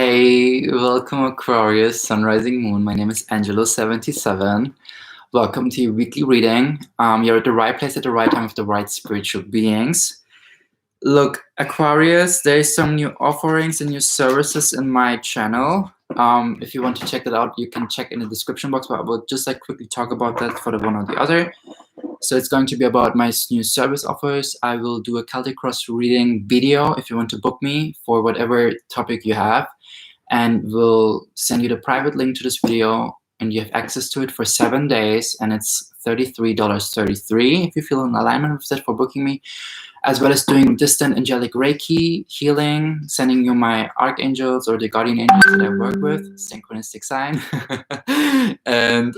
Hey, welcome Aquarius, Sun Rising Moon. My name is Angelo 77. Welcome to your weekly reading. You're at the right place at the right time with the right spiritual beings. Look, Aquarius, there's some new offerings and new services in my channel. If you want to check that out, you can check in the description box, but I will just quickly talk about that for the one or the other. So it's going to be about my new service offers. I will do a Celtic cross reading video if you want to book me for whatever topic you have, and we'll send you the private link to this video, and you have access to it for 7 days, and it's $33.33 if you feel in alignment with that for booking me, as well as doing distant angelic Reiki healing, sending you my archangels or the guardian angels that I work with, synchronistic sign, and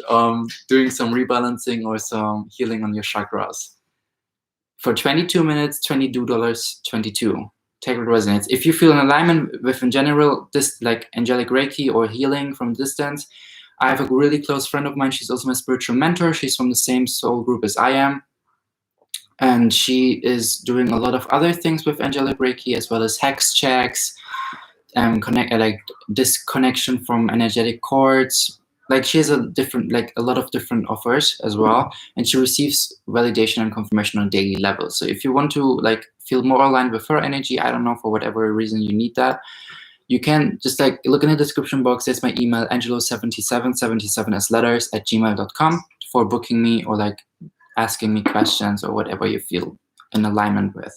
doing some rebalancing or some healing on your chakras. For 22 minutes, $22.22. Take what resonates. If you feel in alignment with, in general, this like angelic Reiki or healing from distance, I have a really close friend of mine. She's also my spiritual mentor. She's from the same soul group as I am. And she is doing a lot of other things with angelic Reiki, as well as hex checks, disconnection from energetic cords. Like she has a lot of different offers as well, and she receives validation and confirmation on a daily level. So if you want to feel more aligned with her energy, I don't know, for whatever reason you need that, you can just look in the description box. There's my email, angelo7777 as letters @gmail.com for booking me or asking me questions or whatever you feel in alignment with.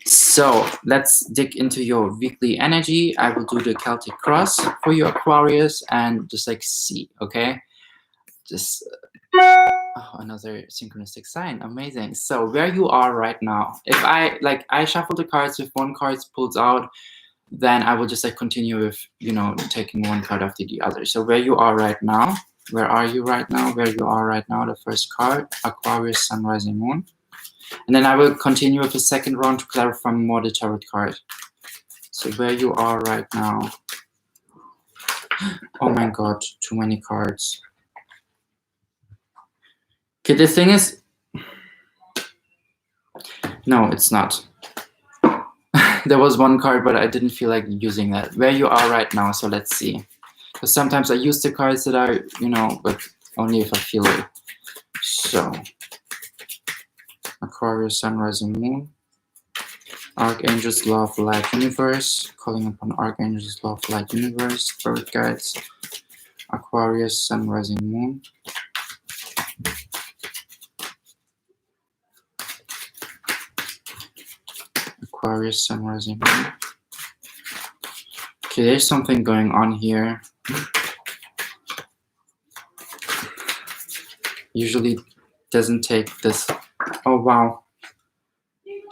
So let's dig into your weekly energy. I will do the Celtic cross for you, Aquarius, and just see, okay? Just another synchronistic sign. Amazing. So where you are right now, if I shuffle the cards, if one card pulls out, then I will just continue with taking one card after the other. So where you are right now, where are you right now? Where you are right now, the first card, Aquarius, Sun, Rising, Moon. And then I will continue with the second round to clarify more the tarot card. So where you are right now. Oh my god, too many cards. Okay, the thing is, no, it's not. There was one card, but I didn't feel like using that. Where you are right now, so let's see. Because sometimes I use the cards that are, but only if I feel it. So, Aquarius, Sun, Rising, Moon. Archangels, Love, Light, Universe. Calling upon Archangels, Love, Light, Universe. Spirit Guides. Aquarius, Sun, Rising, Moon. Aquarius, Sun, Rising, Moon. Okay, there's something going on here. Usually doesn't take this. Oh wow.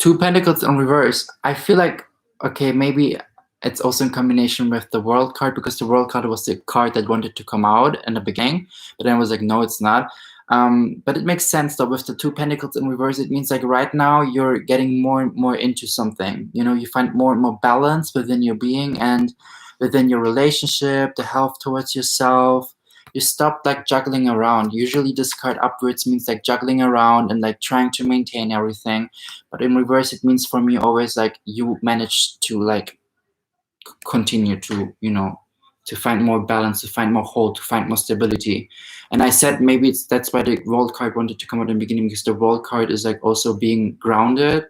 Two Pentacles in reverse. I feel like, okay, maybe it's also in combination with the World card, because the World card was the card that wanted to come out in the beginning, but then I was like, no, it's not. But it makes sense though. With the Two Pentacles in reverse, it means right now you're getting more and more into something. You find more and more balance within your being and within your relationship, the health towards yourself. You stop juggling around. Usually this card upwards means juggling around and trying to maintain everything. But in reverse, it means for me always you manage to continue to, to find more balance, to find more hold, to find more stability. And I said maybe that's why the World card wanted to come out in the beginning, because the World card is also being grounded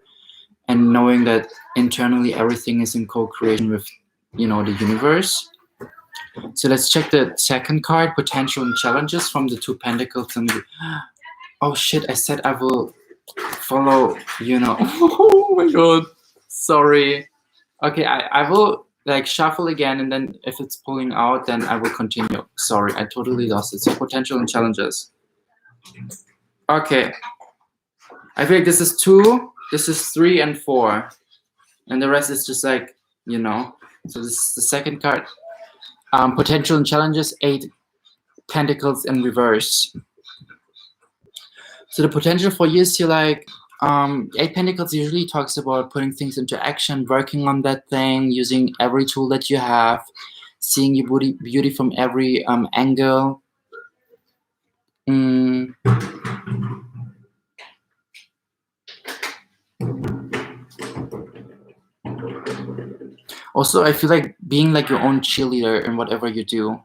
and knowing that internally everything is in co-creation with, the universe. So let's check the second card, Potential and Challenges, from the Two Pentacles. And oh shit, I said I will follow, Oh my god, sorry. Okay, I will shuffle again, and then if it's pulling out, then I will continue. Sorry, I totally lost it. So Potential and Challenges. Okay. I feel like this is 2, this is 3 and 4. And the rest is just So this is the second card. Potential and Challenges, 8 Pentacles in reverse. So the potential for you is 8 Pentacles usually talks about putting things into action, working on that thing, using every tool that you have, seeing your beauty from every angle. Also, I feel like being like your own cheerleader in whatever you do,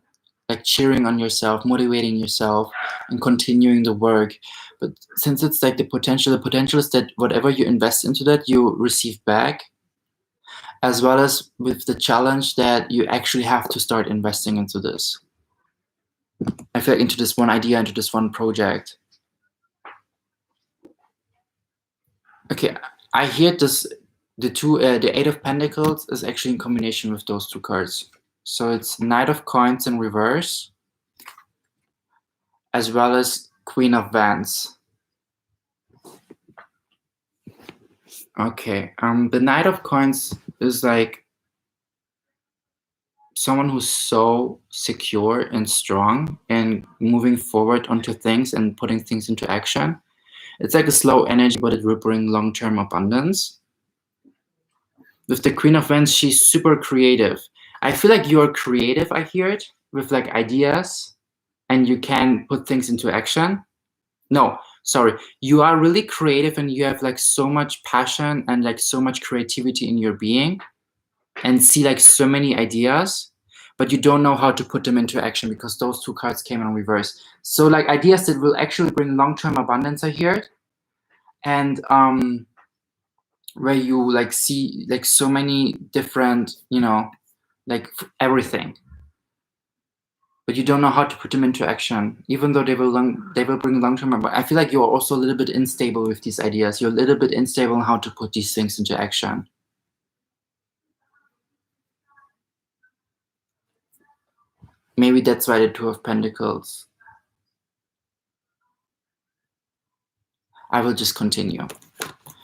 like cheering on yourself, motivating yourself, and continuing the work. But since it's like the potential is that whatever you invest into that, you receive back, as well as with the challenge that you actually have to start investing into this. I feel like into this one idea, into this one project. Okay, I hear this. The Eight of Pentacles is actually in combination with those two cards. So it's Knight of Coins in reverse, as well as Queen of Wands. Okay, the Knight of Coins is like someone who's so secure and strong and moving forward onto things and putting things into action. It's like a slow energy, but it will bring long-term abundance. With the Queen of Wands, she's super creative. I feel like you're creative, I hear it, with like ideas, and you can put things into action. No, sorry. You are really creative and you have like so much passion and like so much creativity in your being and see like so many ideas, but you don't know how to put them into action because those two cards came in reverse. So like ideas that will actually bring long-term abundance, I hear it. And where you like see like so many different, you know, like everything, but you don't know how to put them into action, even though they will bring long-term. But I feel like you're also a little bit unstable with these ideas. You're a little bit unstable in how to put these things into action. Maybe that's why the Two of Pentacles. I will just continue.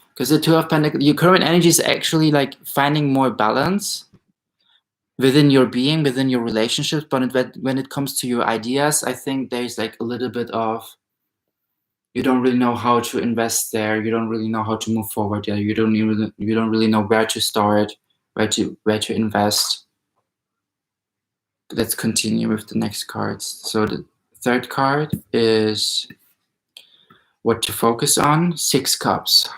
Because the Two of Pentacles, your current energy is actually like finding more balance within your being, within your relationships. But when it comes to your ideas, I think there's like a little bit of, you don't really know how to invest there. You don't really know how to move forward there. You don't really know where to start, where to invest. Let's continue with the next cards. So the third card is what to focus on. Six Cups.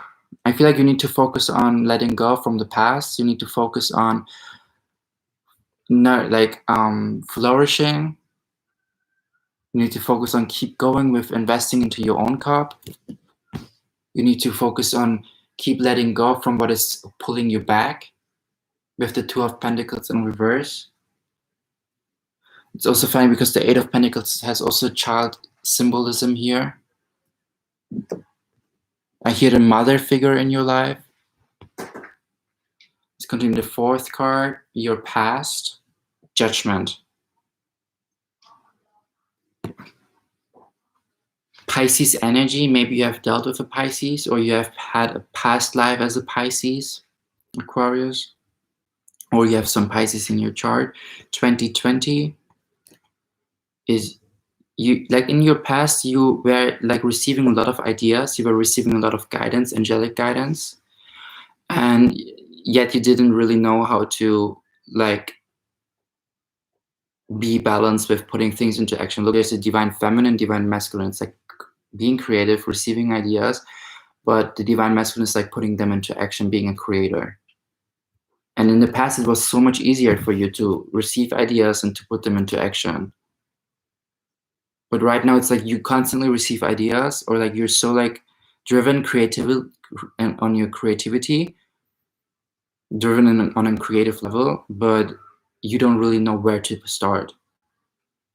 I feel like you need to focus on letting go from the past. You need to focus on flourishing. You need to focus on keep going with investing into your own cup. You need to focus on keep letting go from what is pulling you back with the Two of Pentacles in reverse. It's also funny because the Eight of Pentacles has also child symbolism here. I hear the mother figure in your life. Let's continue the fourth card, your past, Judgment. Pisces energy, maybe you have dealt with a Pisces or you have had a past life as a Pisces, Aquarius, or you have some Pisces in your chart. 2020 is, you like in your past, you were like receiving a lot of ideas, you were receiving a lot of guidance, angelic guidance, and yet you didn't really know how to like be balanced with putting things into action. Look, there's a divine feminine, divine masculine. It's like being creative, receiving ideas, but the divine masculine is like putting them into action, being a creator. And in the past, it was so much easier for you to receive ideas and to put them into action. But right now, it's like you constantly receive ideas, or like you're so like driven on your creativity, driven on a creative level, but you don't really know where to start.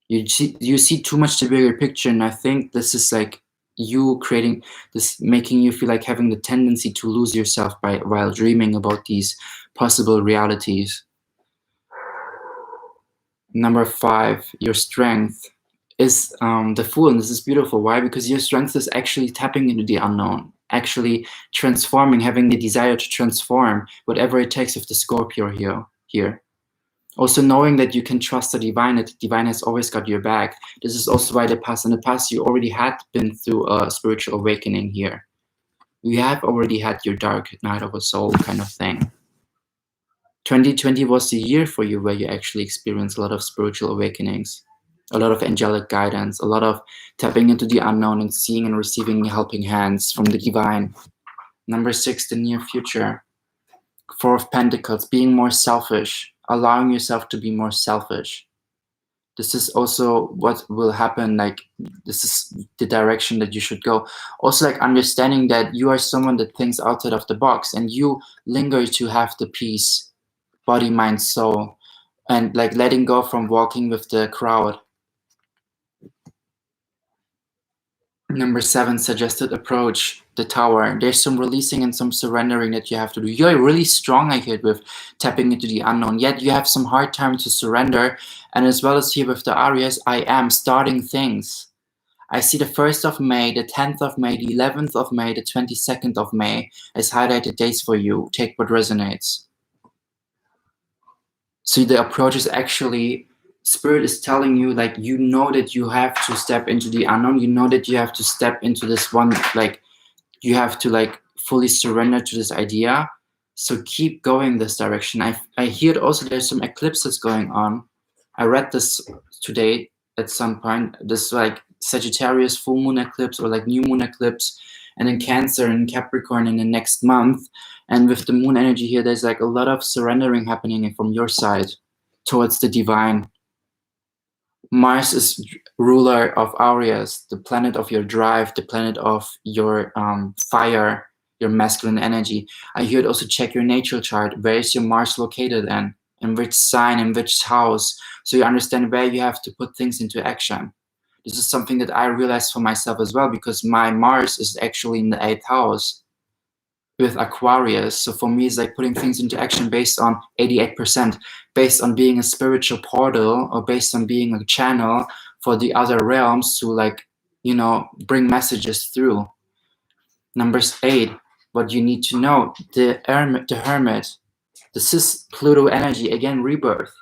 You see too much the bigger picture, and I think this is like you creating this, making you feel like having the tendency to lose yourself while dreaming about these possible realities. Number 5, your strength is the Fool, and this is beautiful. Why? Because your strength is actually tapping into the unknown, actually transforming, having the desire to transform whatever it takes with the Scorpio here. Also knowing that you can trust the divine, that the divine has always got your back. This is also why in the past you already had been through a spiritual awakening here. You have already had your dark night of a soul kind of thing. 2020 was the year for you where you actually experienced a lot of spiritual awakenings, a lot of angelic guidance, a lot of tapping into the unknown and seeing and receiving helping hands from the divine. Number 6, the near future. Four of Pentacles, being more selfish, allowing yourself to be more selfish. This is also what will happen. Like, this is the direction that you should go. Also, like, understanding that you are someone that thinks outside of the box, and you linger to have the peace, body, mind, soul, and like letting go from walking with the crowd. Number 7, suggested approach, the Tower. There's some releasing and some surrendering that you have to do. You're really strong, I hear, with tapping into the unknown, yet you have some hard time to surrender. And as well as here with the Arias, I am starting things. I see the 1st of May, the 10th of May, the 11th of May, the 22nd of May as highlighted dates for you. Take what resonates. So the approach is actually, Spirit is telling you, like, you know that you have to step into the unknown. You know that you have to step into this one, like, you have to like fully surrender to this idea. So keep going this direction. I hear also there's some eclipses going on. I read this today at some point. This like Sagittarius full moon eclipse or like new moon eclipse, and then Cancer and Capricorn in the next month. And with the moon energy here, there's like a lot of surrendering happening from your side towards the divine. Mars is ruler of Aquarius, the planet of your drive, the planet of your fire, your masculine energy. I hear it also check your natal chart. Where is your Mars located in which sign, in which house? So you understand where you have to put things into action. This is something that I realized for myself as well, because my Mars is actually in the 8th house with Aquarius. So for me, it's like putting things into action based on 88%, based on being a spiritual portal, or based on being a channel for the other realms to, like, you know, bring messages through. Number 8, what you need to know, the Hermit, this is Pluto energy, again, rebirth.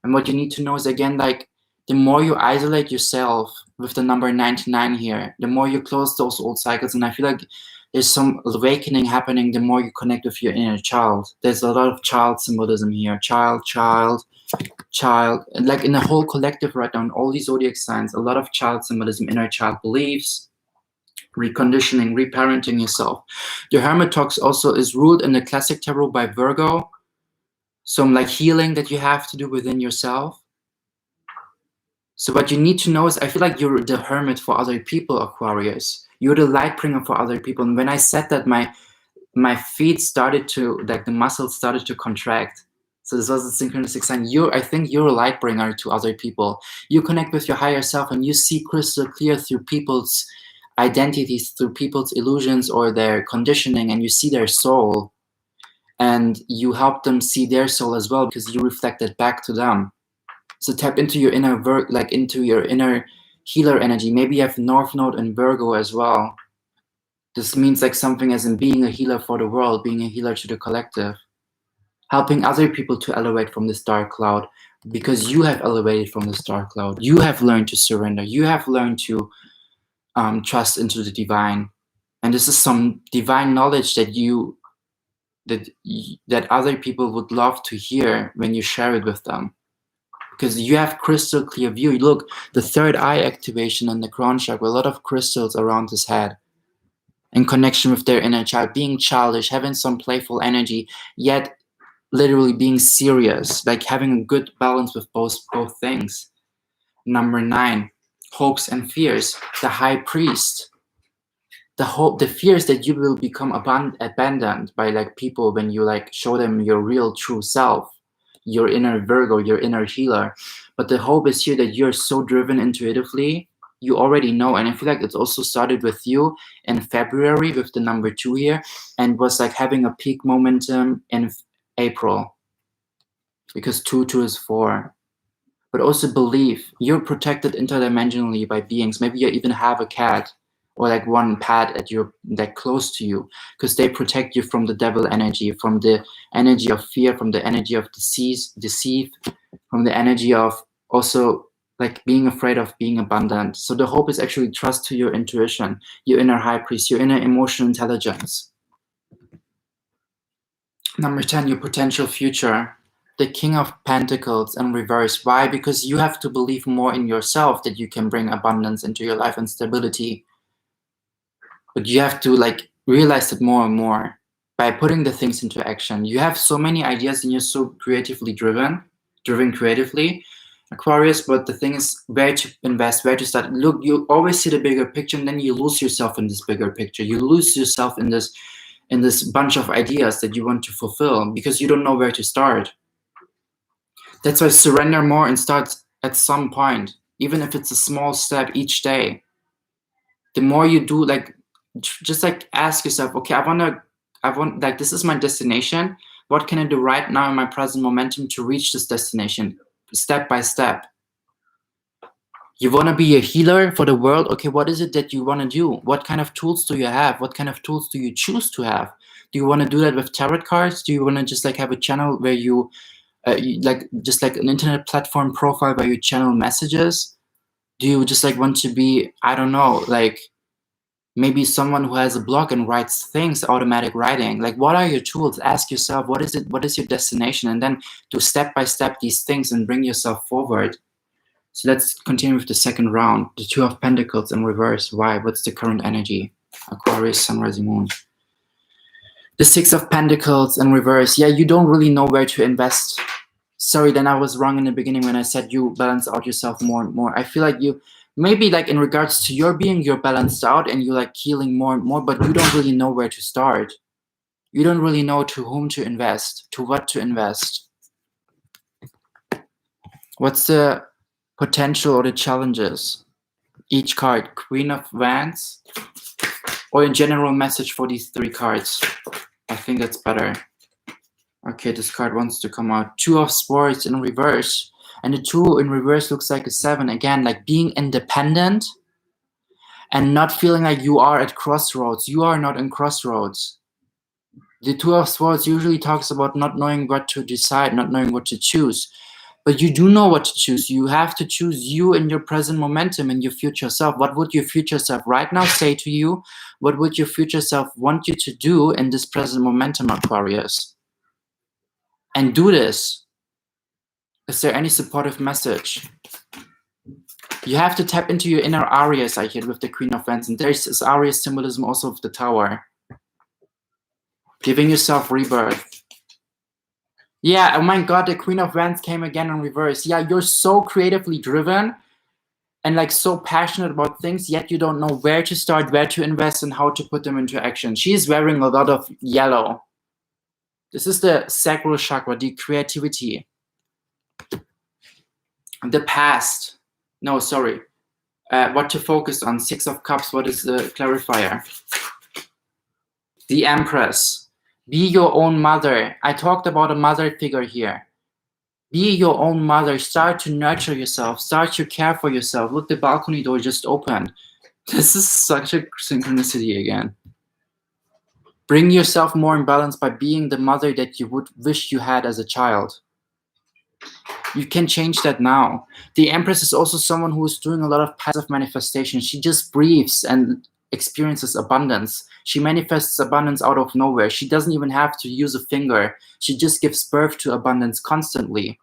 And what you need to know is, again, like, the more you isolate yourself with the number 99 here, the more you close those old cycles. And I feel like there's some awakening happening the more you connect with your inner child. There's a lot of child symbolism here. Child, and like in the whole collective right now, in all these zodiac signs, a lot of child symbolism, inner child beliefs, reconditioning, reparenting yourself. The Hermit talks also is ruled in the classic tarot by Virgo. Some like healing that you have to do within yourself. So what you need to know is, I feel like you're the hermit for other people, Aquarius. You're the light bringer for other people. And when I said that, my feet started to, like, the muscles started to contract. So this was a synchronistic sign. I think you're a light bringer to other people. You connect with your higher self and you see crystal clear through people's identities, through people's illusions or their conditioning, and you see their soul. And you help them see their soul as well, because you reflect it back to them. So tap into your inner into your inner healer energy. Maybe you have North Node and Virgo as well. This means like something as in being a healer for the world, being a healer to the collective, helping other people to elevate from this dark cloud, because you have elevated from this dark cloud. You have learned to surrender. You have learned to trust into the divine. And this is some divine knowledge that other people would love to hear when you share it with them. Because you have crystal clear view. You look, the third eye activation and the crown chakra, a lot of crystals around his head, in connection with their inner child, being childish, having some playful energy, yet literally being serious, like having a good balance with both things. Number 9, hopes and fears, the high priest. The fears that you will become abandoned by like people when you like show them your real true self, your inner Virgo, your inner healer. But the hope is here that you're so driven intuitively, you already know. And I feel like it's also started with you in February with the number 2 here, and was like having a peak momentum in April, because 2 is 4. But also believe you're protected interdimensionally by beings. Maybe you even have a cat or like one pet at your, like, close to you, because they protect you from the devil energy, from the energy of fear, from the energy of deceive, from the energy of also like being afraid of being abandoned. So the hope is actually trust to your intuition, your inner high priest, your inner emotional intelligence. Number 10, your potential future. The King of Pentacles in reverse. Why? Because you have to believe more in yourself that you can bring abundance into your life and stability. But you have to like realize it more and more. by putting the things into action. You have so many ideas and you're so creatively driven creatively, Aquarius, but the thing is where to invest, where to start. Look, you always see the bigger picture and then you lose yourself in this bigger picture. You lose yourself in this bunch of ideas that you want to fulfill because you don't know where to start. That's why surrender more and start at some point, even if it's a small step each day. The more you do, like, just like ask yourself, okay, I want, like, this is my destination. What can I do right now in my present momentum to reach this destination, step by step? You want to be a healer for the world? Okay, what is it that you want to do? What kind of tools do you have? What kind of tools do you choose to have? Do you want to do that with tarot cards? Do you want to just like have a channel where you like just like an internet platform profile where you channel messages? Do you just like want to be, I don't know, like maybe someone who has a blog and writes things, automatic writing? Like, what are your tools? Ask yourself, what is it? What is your destination? And then do step by step these things and bring yourself forward. So let's continue with the second round. The Two of Pentacles in reverse. Why? What's the current energy? Aquarius, Sun, Rising, Moon. The Six of Pentacles in reverse. Yeah, you don't really know where to invest. Sorry, then I was wrong in the beginning when I said you balance out yourself more and more. I feel like you, maybe like in regards to your being, you're balanced out and you're like healing more and more, but you don't really know where to start. You don't really know to whom to invest, to what to invest. What's the potential or the challenges? Each card, Queen of Wands, or a general message for these three cards. I think that's better. Okay, this card wants to come out. Two of Swords in reverse. And the two in reverse looks like a 7. Again, like being independent and not feeling like you are at crossroads. You are not in crossroads. The Two of Swords usually talks about not knowing what to decide, not knowing what to choose. But you do know what to choose. You have to choose you in your present momentum and your future self. What would your future self right now say to you? What would your future self want you to do in this present momentum, Aquarius? And do this. Is there any supportive message? You have to tap into your inner Arias, I hear, with the Queen of Wands. And there's this Arias symbolism also of the Tower. Giving yourself rebirth. Yeah, oh my God, the Queen of Wands came again in reverse. Yeah, you're so creatively driven and like so passionate about things, yet you don't know where to start, where to invest, and how to put them into action. She's wearing a lot of yellow. This is the sacral chakra, the creativity. The past. No, sorry. What to focus on. Six of Cups, what is the clarifier? The Empress. Be your own mother. I talked about a mother figure here. Be your own mother. Start to nurture yourself. Start to care for yourself. Look, the balcony door just opened. This is such a synchronicity again. Bring yourself more in balance by being the mother that you would wish you had as a child. You can change that now. The Empress is also someone who is doing a lot of passive manifestation. She just breathes and experiences abundance. She manifests abundance out of nowhere. She doesn't even have to use a finger. She just gives birth to abundance constantly.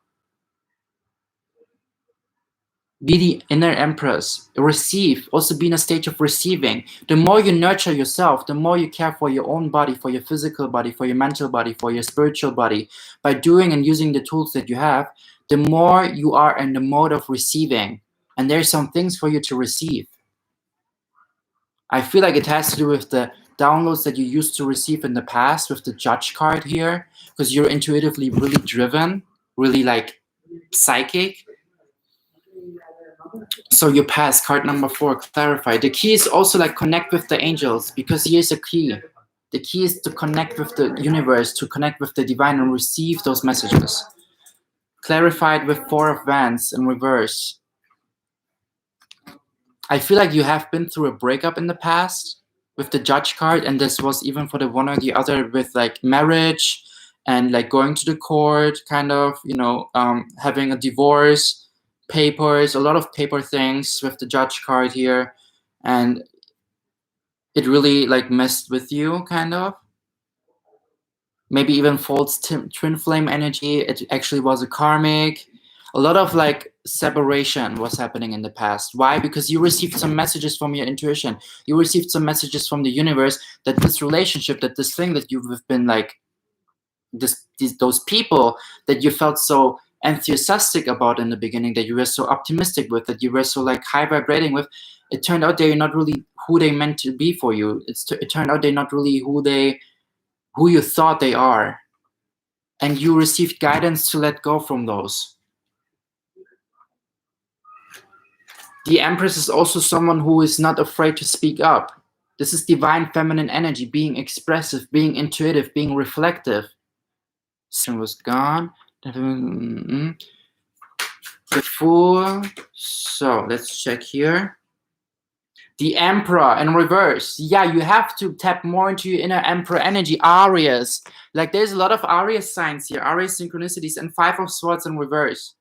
Be the inner Empress. Receive. Also be in a state of receiving. The more you nurture yourself, the more you care for your own body, for your physical body, for your mental body, for your spiritual body. By doing and using the tools that you have, the more you are in the mode of receiving. And there's some things for you to receive. I feel like it has to do with the downloads that you used to receive in the past with the Judge card here, because you're intuitively really driven, really like psychic. So your past, card number 4, clarify. The key is also like connect with the angels, because here's a key. The key is to connect with the universe, to connect with the divine and receive those messages. Clarified with 4 of Wands in reverse. I feel like you have been through a breakup in the past with the Judge card, and this was even for the one or the other with like marriage and like going to the court, kind of, you know, having a divorce, papers, a lot of paper things with the Judge card here, and it really like messed with you, kind of. Maybe even false twin flame energy. It actually was a karmic. A lot of like separation was happening in the past. Why? Because you received some messages from your intuition. You received some messages from the universe that this relationship, that this thing that you've been like, those people that you felt so enthusiastic about in the beginning, that you were so optimistic with, that you were so like high vibrating with, it turned out they're not really who they meant to be for you. It turned out they're not really who you thought they are. And you received guidance to let go from those. The Empress is also someone who is not afraid to speak up. This is divine feminine energy, being expressive, being intuitive, being reflective. Sun was gone. The Fool. So let's check here. The Emperor in reverse. Yeah, you have to tap more into your inner Emperor energy. Aries. Like there's a lot of Aries signs here. Aries synchronicities and Five of Swords in reverse.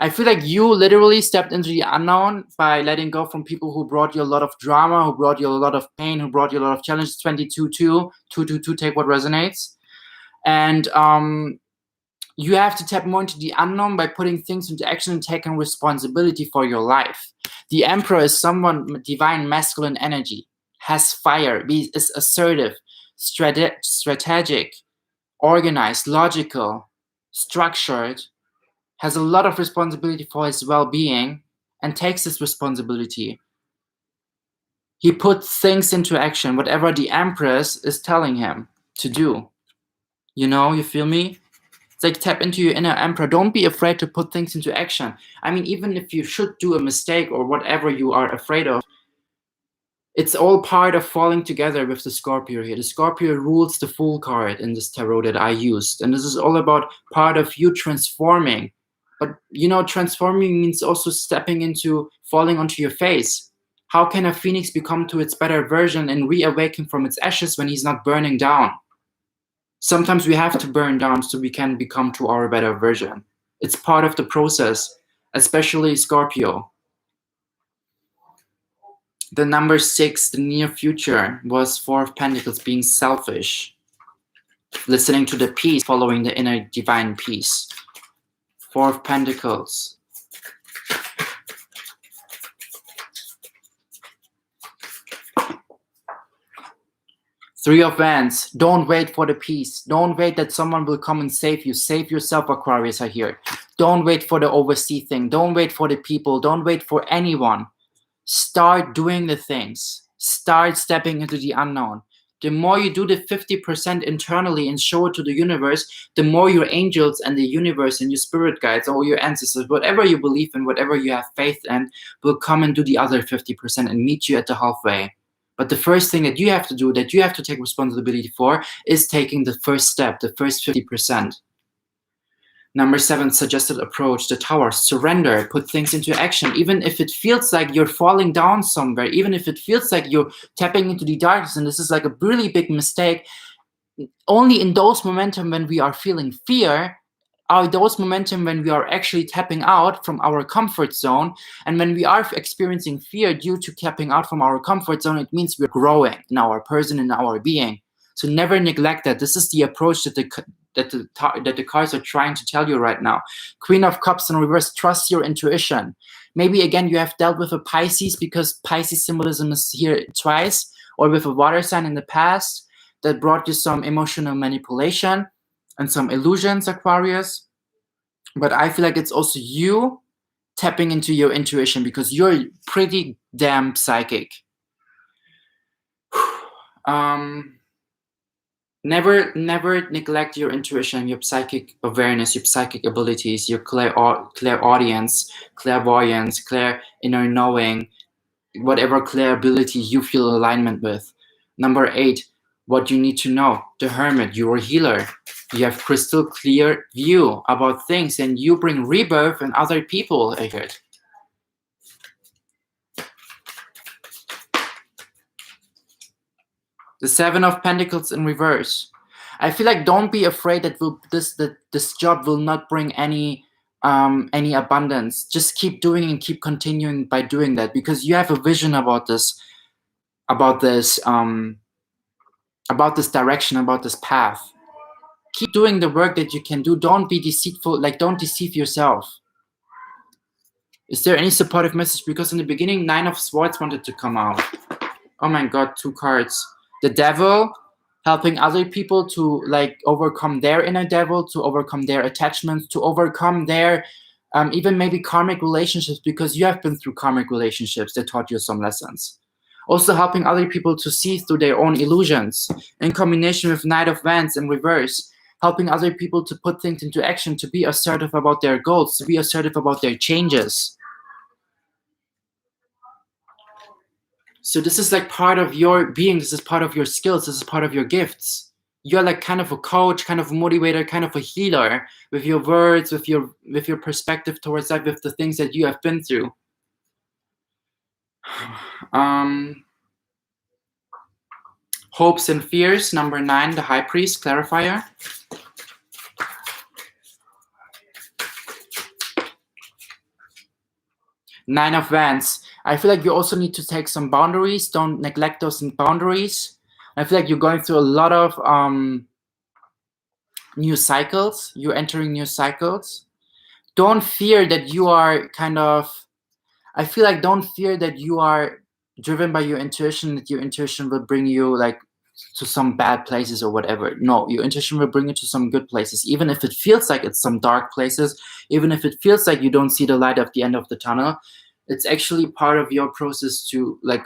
I feel like you literally stepped into the unknown by letting go from people who brought you a lot of drama, who brought you a lot of pain, who brought you a lot of challenges. 22-2, take what resonates. And you have to tap more into the unknown by putting things into action and taking responsibility for your life. The Emperor is someone, divine masculine energy, has fire, is assertive, strategic, organized, logical, structured, has a lot of responsibility for his well-being and takes this responsibility. He puts things into action, whatever the Empress is telling him to do. You know, you feel me? It's like tap into your inner Emperor. Don't be afraid to put things into action. I mean, even if you should do a mistake or whatever you are afraid of, it's all part of falling together with the Scorpio here. The Scorpio rules the Fool card in this tarot that I used. And this is all about part of you transforming. But, you know, transforming means also stepping into, falling onto your face. How can a phoenix become to its better version and reawaken from its ashes when he's not burning down? Sometimes we have to burn down so we can become to our better version. It's part of the process, especially Scorpio. The number 6, the near future, was Four of Pentacles, being selfish. Listening to the peace, following the inner divine peace. Four of Pentacles. Three of Wands. Don't wait for the peace. Don't wait that someone will come and save you. Save yourself, Aquarius, I hear. Don't wait for the overseas thing. Don't wait for the people. Don't wait for anyone. Start doing the things. Start stepping into the unknown. The more you do the 50% internally and show it to the universe, the more your angels and the universe and your spirit guides or your ancestors, whatever you believe in, whatever you have faith in, will come and do the other 50% and meet you at the halfway. But the first thing that you have to do, that you have to take responsibility for, is taking the first step, the first 50%. Number 7, suggested approach, the Tower. Surrender, put things into action, even if it feels like you're falling down somewhere, even if it feels like you're tapping into the darkness, and this is like a really big mistake. Only in those momentum when we are feeling fear are those momentum when we are actually tapping out from our comfort zone. And when we are experiencing fear due to tapping out from our comfort zone, it means we're growing in our person, in our being. So never neglect that. This is the approach that the cards are trying to tell you right now. Queen of Cups in reverse, trust your intuition. Maybe again you have dealt with a Pisces because Pisces symbolism is here twice, or with a water sign in the past that brought you some emotional manipulation and some illusions, Aquarius. But I feel like it's also you tapping into your intuition because you're pretty damn psychic. Never neglect your intuition, your psychic awareness, your psychic abilities, your clairaudience, clairvoyance, inner knowing, whatever clear ability you feel alignment with. Number 8, what you need to know. The Hermit, you're a healer. You have crystal clear view about things and you bring rebirth in other people, I heard. The 7 of Pentacles in reverse. I feel like don't be afraid that this job will not bring any abundance. Just keep doing and keep continuing by doing that because you have a vision about this direction, about this path. keep doing the work that you can do. Don't be deceitful, like don't deceive yourself. Is there any supportive message? Because in the beginning, 9 of Swords wanted to come out. Oh my God, 2 cards. The Devil, helping other people to like overcome their inner devil, to overcome their attachments, to overcome their even maybe karmic relationships, because you have been through karmic relationships that taught you some lessons. Also helping other people to see through their own illusions, in combination with Knight of Wands in reverse, helping other people to put things into action, to be assertive about their goals, to be assertive about their changes. So this is like part of your being, this is part of your skills, this is part of your gifts. You're like kind of a coach, kind of a motivator, kind of a healer with your words, with your perspective towards life, with the things that you have been through. Hopes and fears, number 9, the High Priest, clarifier. Nine of Wands. I feel like you also need to take some boundaries. Don't neglect those boundaries. I feel like you're going through a lot of new cycles. You're entering new cycles. Don't fear that you are kind of, I feel like don't fear that you are driven by your intuition, that your intuition will bring you like to some bad places or whatever. No, your intuition will bring you to some good places, even if it feels like it's some dark places, even if it feels like you don't see the light at the end of the tunnel. It's actually part of your process to like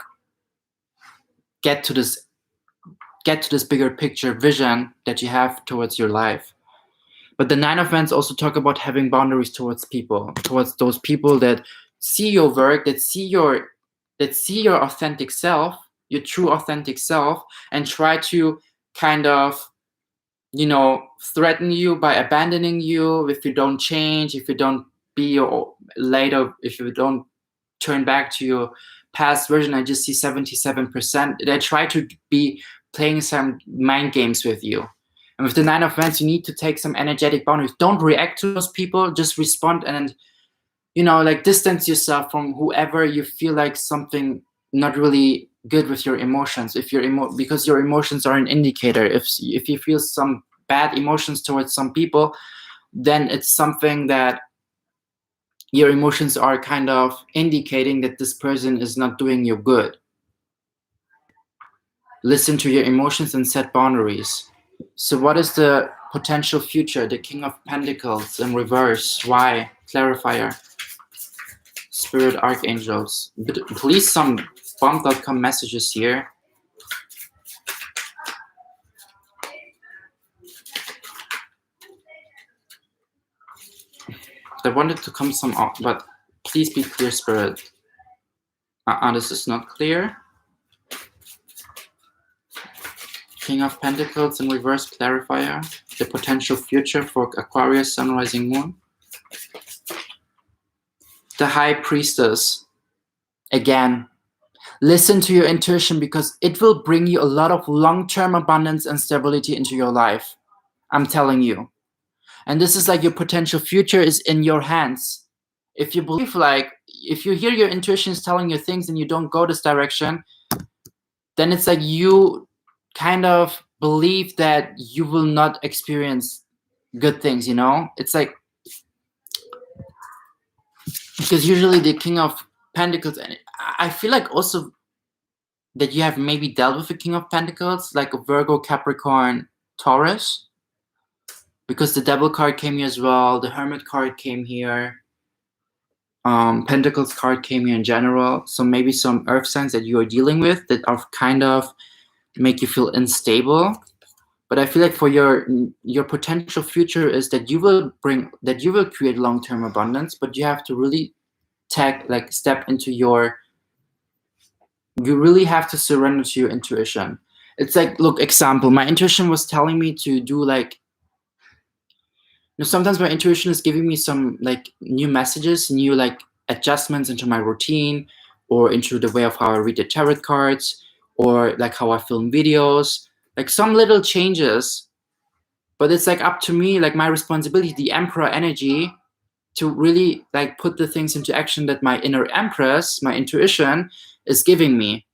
get to this bigger picture vision that you have towards your life. But the 9 of Wands also talk about having boundaries towards people, towards those people that see your work, that see your authentic self, your true authentic self, and try to kind of, you know, threaten you by abandoning you if you don't change, if you don't be your later, if you don't turn back to your past version. I just see 77%. They try to be playing some mind games with you. And with the 9 of Wands, you need to take some energetic boundaries. Don't react to those people, just respond and, you know, like distance yourself from whoever you feel like something not really good with your emotions. If because your emotions are an indicator. If you feel some bad emotions towards some people, then it's something that your emotions are kind of indicating that this person is not doing you good. Listen to your emotions and set boundaries. So what is the potential future? The King of Pentacles in reverse. Why? Clarifier. Spirit Archangels. But please some bomb.com messages here. They wanted to come some up, but please be clear, Spirit. This is not clear. King of Pentacles in reverse, clarifier. The potential future for Aquarius, Sun, Rising, Moon. The High Priestess. Again, listen to your intuition because it will bring you a lot of long-term abundance and stability into your life. I'm telling you. And this is like your potential future is in your hands. If you believe, like, if you hear your intuition is telling you things and you don't go this direction, then it's like you kind of believe that you will not experience good things, you know? It's like, because usually the King of Pentacles, and I feel like also that you have maybe dealt with the King of Pentacles, like a Virgo, Capricorn, Taurus, because the Devil card came here as well, the Hermit card came here, Pentacles card came here in general. So maybe some earth signs that you are dealing with that are kind of make you feel unstable. But I feel like for your potential future is that you will create long-term abundance, but you have to really step into you really have to surrender to your intuition. It's like, look, example, my intuition was telling me to do like, you know, sometimes my intuition is giving me some like new messages, new like adjustments into my routine or into the way of how I read the tarot cards or like how I film videos, like some little changes. But it's like up to me, like my responsibility, the Emperor energy, to really like put the things into action that my inner Empress, my intuition, is giving me.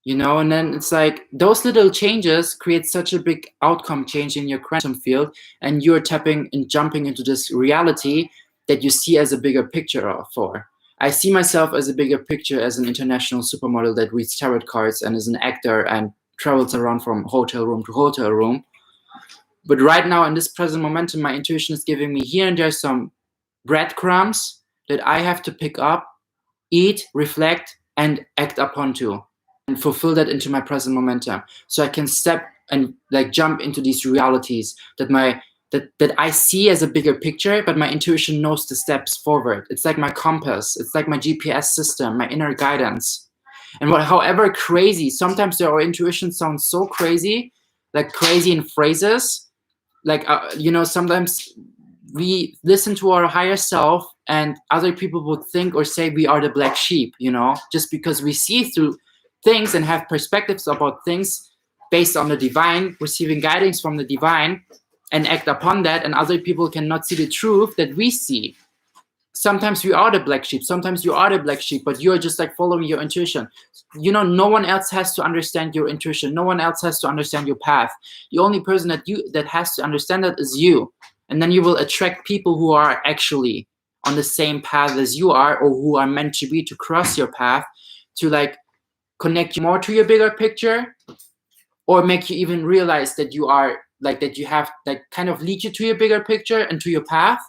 you know, and then it's like those little changes create such a big outcome change in your quantum field, and you're tapping and jumping into this reality that you see as a bigger picture for. I see myself as a bigger picture as an international supermodel that reads tarot cards and is an actor and travels around from hotel room to hotel room. But right now in this present momentum, my intuition is giving me here and there some breadcrumbs that I have to pick up, eat, reflect, and act upon to, and fulfill that into my present momentum, so I can step and like jump into these realities that I see as a bigger picture, but my intuition knows the steps forward. It's like my compass, it's like my GPS system, my inner guidance. And however crazy, sometimes our intuition sounds so crazy, like crazy in phrases, like you know, sometimes we listen to our higher self and other people would think or say we are the black sheep, you know, just because we see through things and have perspectives about things based on the divine, receiving guidance from the divine and act upon that, and other people cannot see the truth that we see. Sometimes we are the black sheep, sometimes you are the black sheep, but you're just like following your intuition. You know, no one else has to understand your intuition, no one else has to understand your path. The only person that has to understand that is you. And then you will attract people who are actually on the same path as you are, or who are meant to be to cross your path, to like connect you more to your bigger picture, or make you even realize that you are like, that you have like kind of lead you to your bigger picture and to your path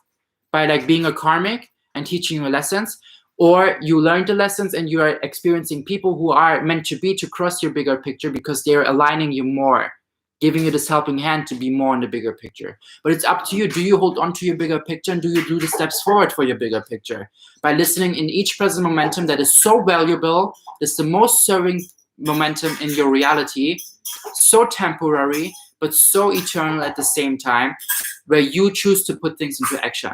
by like being a karmic and teaching you lessons. Or you learned the lessons and you are experiencing people who are meant to be to cross your bigger picture because they're aligning you more, giving you this helping hand to be more in the bigger picture. But it's up to you. Do you hold on to your bigger picture, and do you do the steps forward for your bigger picture? By listening in each present momentum that is so valuable, it's the most serving momentum in your reality, so temporary, but so eternal at the same time, where you choose to put things into action,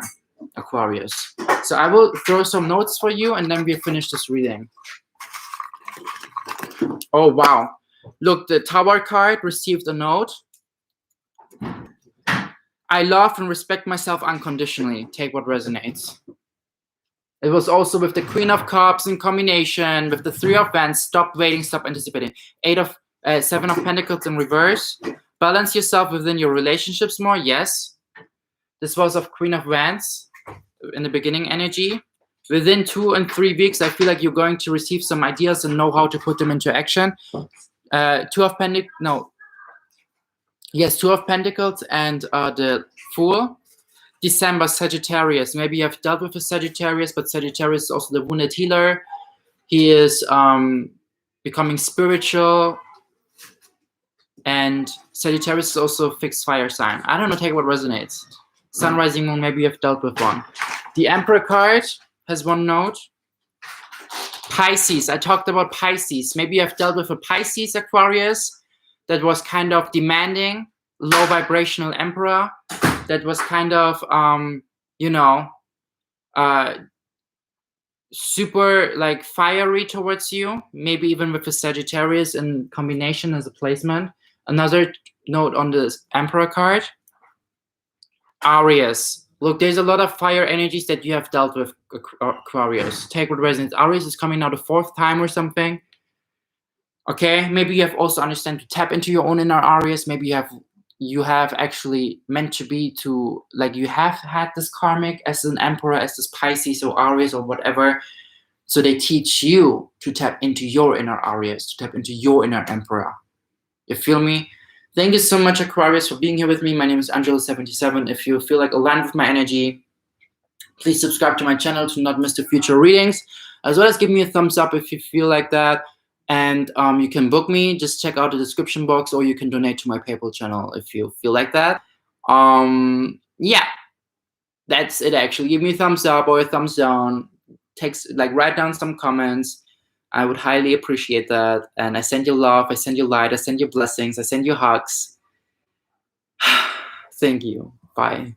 Aquarius. So I will throw some notes for you and then we'll finish this reading. Oh, wow. Look, the Tower card received a note. I love and respect myself unconditionally. Take what resonates. It was also with the Queen of Cups in combination with the Three of Wands. Stop waiting, stop anticipating. Seven of Pentacles in reverse. Balance yourself within your relationships more. Yes. This was of Queen of Wands in the beginning energy. Within 2 and 3 weeks, I feel like you're going to receive some ideas and know how to put them into action. Two of Pentacles and the Fool. December, Sagittarius. Maybe you have dealt with a Sagittarius, but Sagittarius is also the wounded healer. He is becoming spiritual. And Sagittarius is also a fixed fire sign. I don't know, take what resonates. Sun, rising, moon, maybe you have dealt with one. The Emperor card has one note. Pisces, I talked about Pisces. Maybe you have dealt with a Pisces Aquarius that was kind of demanding, low vibrational emperor, that was kind of, you know, super like fiery towards you, maybe even with a Sagittarius in combination as a placement. Another note on the Emperor card. Aries. Look, there's a lot of fire energies that you have dealt with, Aquarius. Take what resonates. Aries is coming now the 4th time or something. Okay, maybe you have also understand to tap into your own inner Aries. Maybe you have actually meant to be to, like, you have had this karmic as an Emperor, as this Pisces or Aries or whatever. So they teach you to tap into your inner Aries, to tap into your inner Emperor. You feel me? Thank you so much, Aquarius, for being here with me. My name is Angelo 77. If you feel like aligned with my energy, please subscribe to my channel to not miss the future readings, as well as give me a thumbs up if you feel like that. And you can book me. Just check out the description box, or you can donate to my PayPal channel if you feel like that. Yeah, that's it. Actually, give me a thumbs up or a thumbs down. Write down some comments. I would highly appreciate that. And I send you love, I send you light, I send you blessings, I send you hugs. Thank you. Bye.